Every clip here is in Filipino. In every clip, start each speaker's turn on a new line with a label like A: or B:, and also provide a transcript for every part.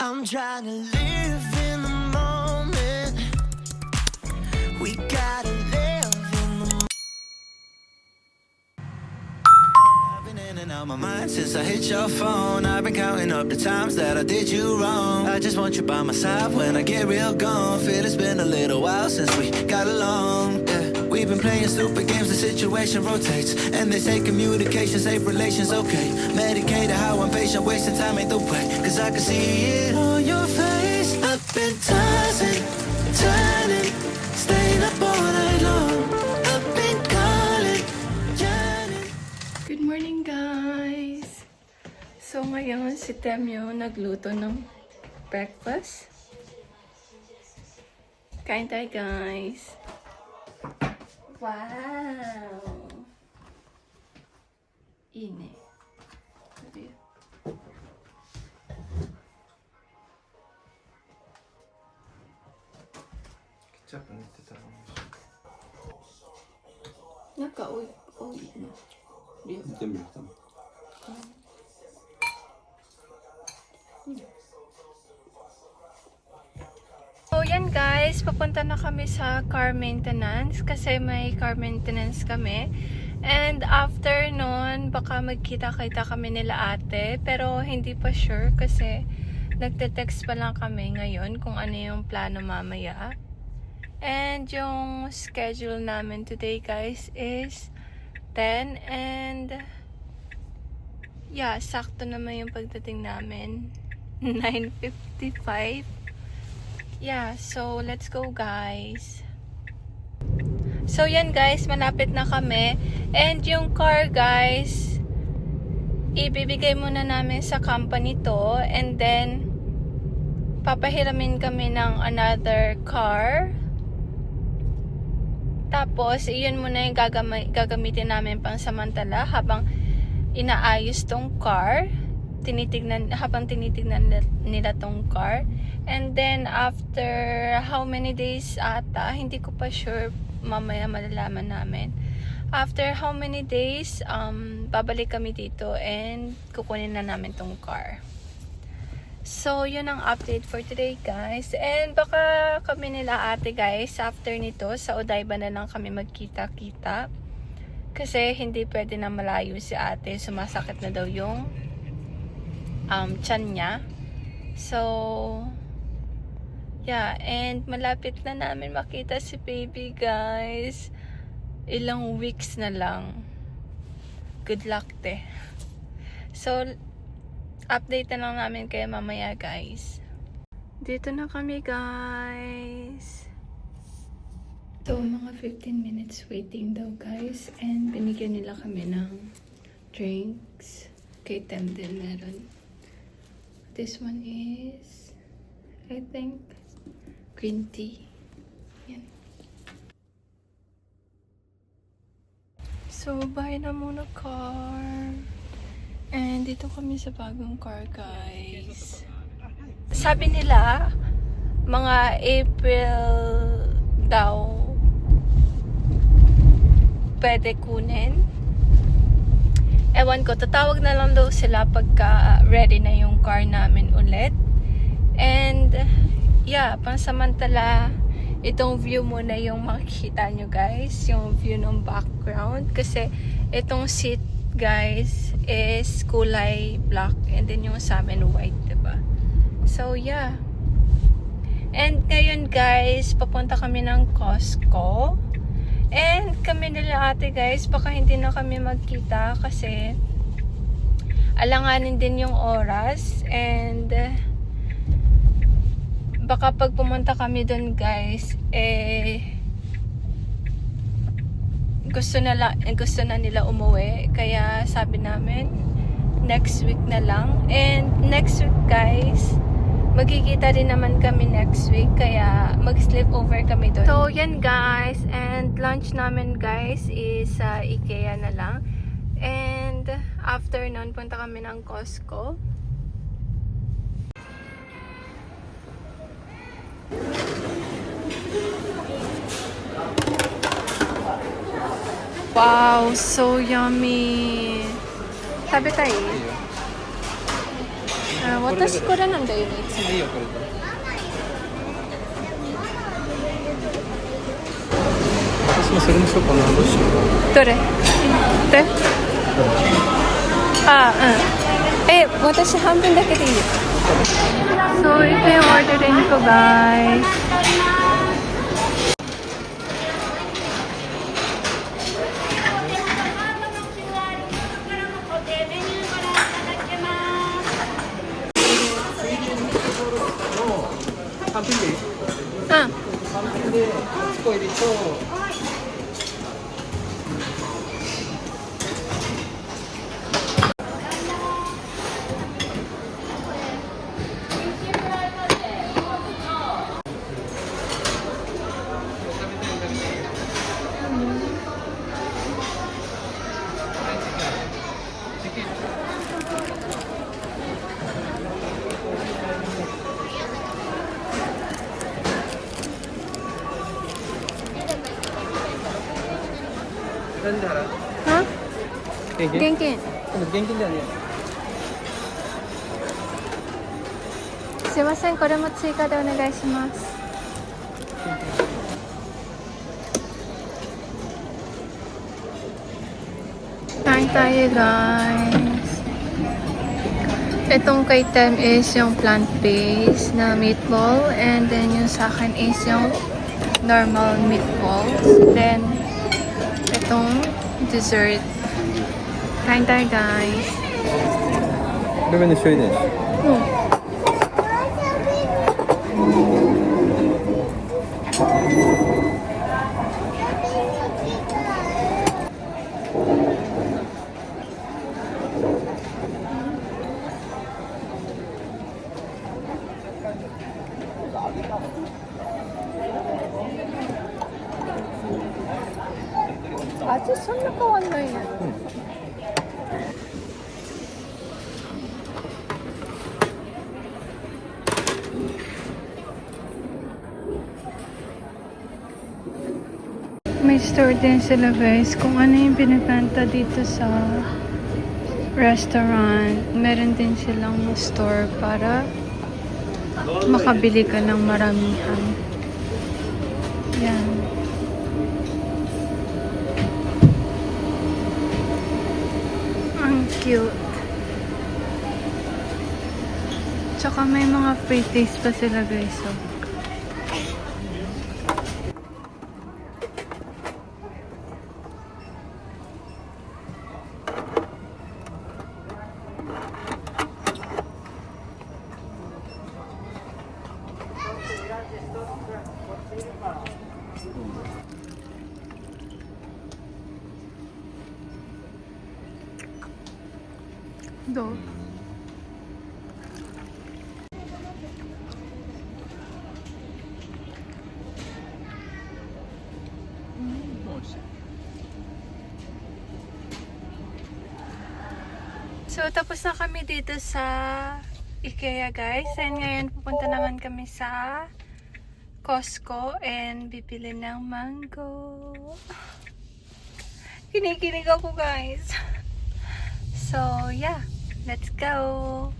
A: I'm trying to live in the moment. We gotta live in the moment. I've been in and out my mind since I hit your phone. I've been counting up the times that I did you wrong. I just want you by my side when I get real gone. Feel it's been a little while since we got along. Yeah. We've been playing stupid games, the situation rotates. And they say communication, safe relations, okay. Medicated how I'm patient, wasting time ain't the way. Cause I can see it on your face. I've been tossing, turning, staying up all night long. I've been calling, yearning.
B: Good morning, guys! So, ngayon si Temyo nagluto ng breakfast. Kain tayo, guys! Wow! Ine.
C: Ketchup and tetapos.
B: Naka-uwi na.
C: Temblor tama.
B: So, yan guys, papunta na kami sa car maintenance kasi may car maintenance kami. And after nun, baka magkita-kita kami nila ate, pero hindi pa sure kasi nagte-text pa lang kami ngayon kung ano yung plano mamaya. And yung schedule namin today guys is 10 and yeah, sakto naman yung pagdating namin. 9:55. Yeah, so let's go guys. So yan guys, malapit na kami. And yung car guys, ibibigay muna namin sa company to. And then, papahiramin kami ng another car. Tapos, iyon muna yung gagamitin namin pang samantala habang inaayos tong car. Habang tinitignan nila tong car. And then, after how many days ata, hindi ko pa sure, mamaya malalaman namin. After how many days, babalik kami dito and kukunin na namin tong car. So, yun ang update for today, guys. And baka kami nila ate, guys, after nito, sa Odaiba na lang kami magkita-kita. Kasi hindi pwede na malayo si ate. Sumasakit na daw yung tiyan niya. So, yeah. And malapit na namin makita si baby, guys. Ilang weeks na lang. Good luck, te. So, update na lang namin kayo mamaya, guys. Dito na kami, guys. So, mga 15 minutes waiting daw, guys. And binigyan nila kami ng drinks. Kay Tem din meron. This one is, I think, green tea. Yan. So, buy na muna car. And dito kami sa bagong car, guys. Sabi nila, mga April daw pwede kunin. Ewan ko, tatawag na lang daw sila pagka ready na yung car namin ulit. And, yeah, pansamantala, itong view muna yung makikita nyo, guys. Yung view ng background. Kasi, itong seat, guys, is kulay black. And then yung sa amin white, diba? So, yeah. And ngayon, guys, papunta kami ng Costco. And kami nila ate, guys, baka hindi na kami magkita kasi alanganin din yung oras. And baka pag pumunta kami dun, guys, gusto na nila umuwi. Kaya sabi namin, next week na lang. And next week, guys, magkikita din naman kami next week. Kaya mag-sleep over kami doon. So, yan guys. And lunch namin, guys, is sa IKEA na lang. And after nun, punta kami ng Costco. Wow, so yummy. Sabi tayo. あ、私これなんだよね、いつも。
C: いいよ、これで。私もそれにしようかな、どうしよう。
B: どれ？で？あ、うん。私半分だけでいいよ。So we've been ordering ko, guys. Ah,
C: 8個入りと、何で払う？
B: huh?
C: 現金？
B: 現金。
C: 現金だよね。
B: すいません、これも追加でお願いします。Kain tayo, guys. Itong kay Tem is yung plant-based na meatball, and then yung sa akin is yung normal meatballs. Then itong dessert. Kain tayo, guys.
C: ごめんね、醤油ね。
B: 味そんな変わんないね。May store din sila, guys, kung ano yung binibenta dito sa restaurant. Meron din silang store para makabili ka ng maramihan. Yan. Ang cute. Tsaka may mga free taste pa sila, guys. So. Do. So, tapos na kami dito sa IKEA, guys. And ngayon, pupunta naman kami sa Costco and bibili ng mango. Kinikilig ako, guys. So, yeah. Let's go.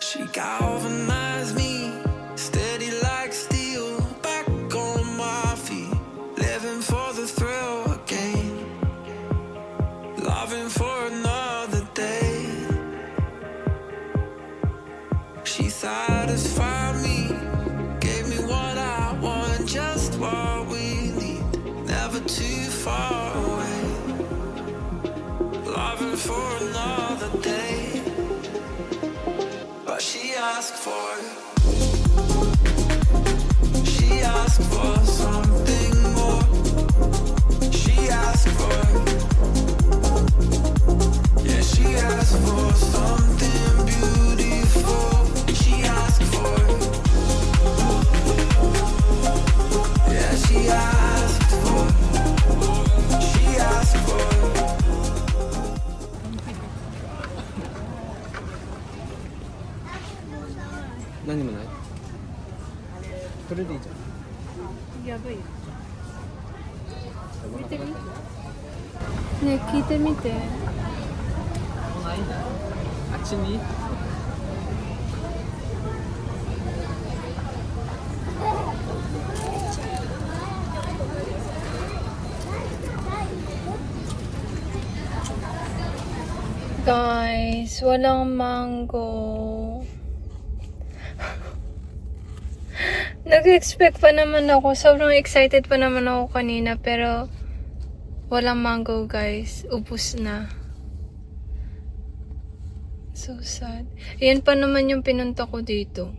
A: She galvanized me, steady like steel, back on my feet, living for the thrill again, loving for another day. She satisfied me, gave me what I want, just what we need, never too far away, loving for another day. But she asked for something more. She asked for, yeah, she asked for something beautiful. She asked for, yeah, she asked for, she asked for.
C: 何もない。これでいいじゃん。
B: やばいよ。見てみ。ねえ、聞いてみて。
C: もうないんだ。Chini.
B: Guys, walang mango. Nag-expect pa naman ako. Sobrang excited pa naman ako kanina. Pero, walang mango, guys. Ubus na. So sad. Ayan pa naman yung pinunta ko dito.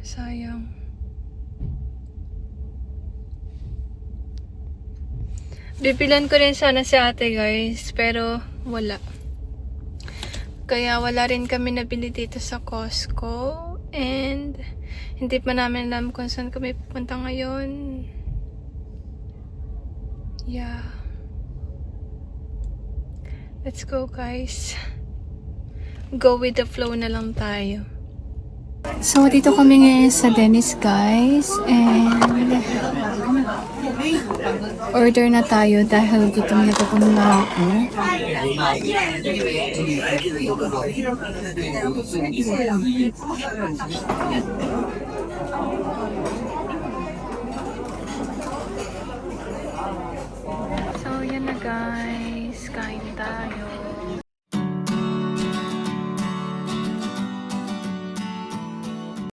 B: Sayang. Bibilan ko rin sana si ate, guys. Pero, wala. Kaya wala rin kami nabili dito sa Costco. And, hindi pa namin alam kung saan kami pupunta ngayon. Yeah. Let's go, guys. Go with the flow na lang tayo. So, dito kami ngayon sa Dennis, guys. And, order na tayo dahil gutom na gutom na ako. So, yan na, guys. Kain tayo.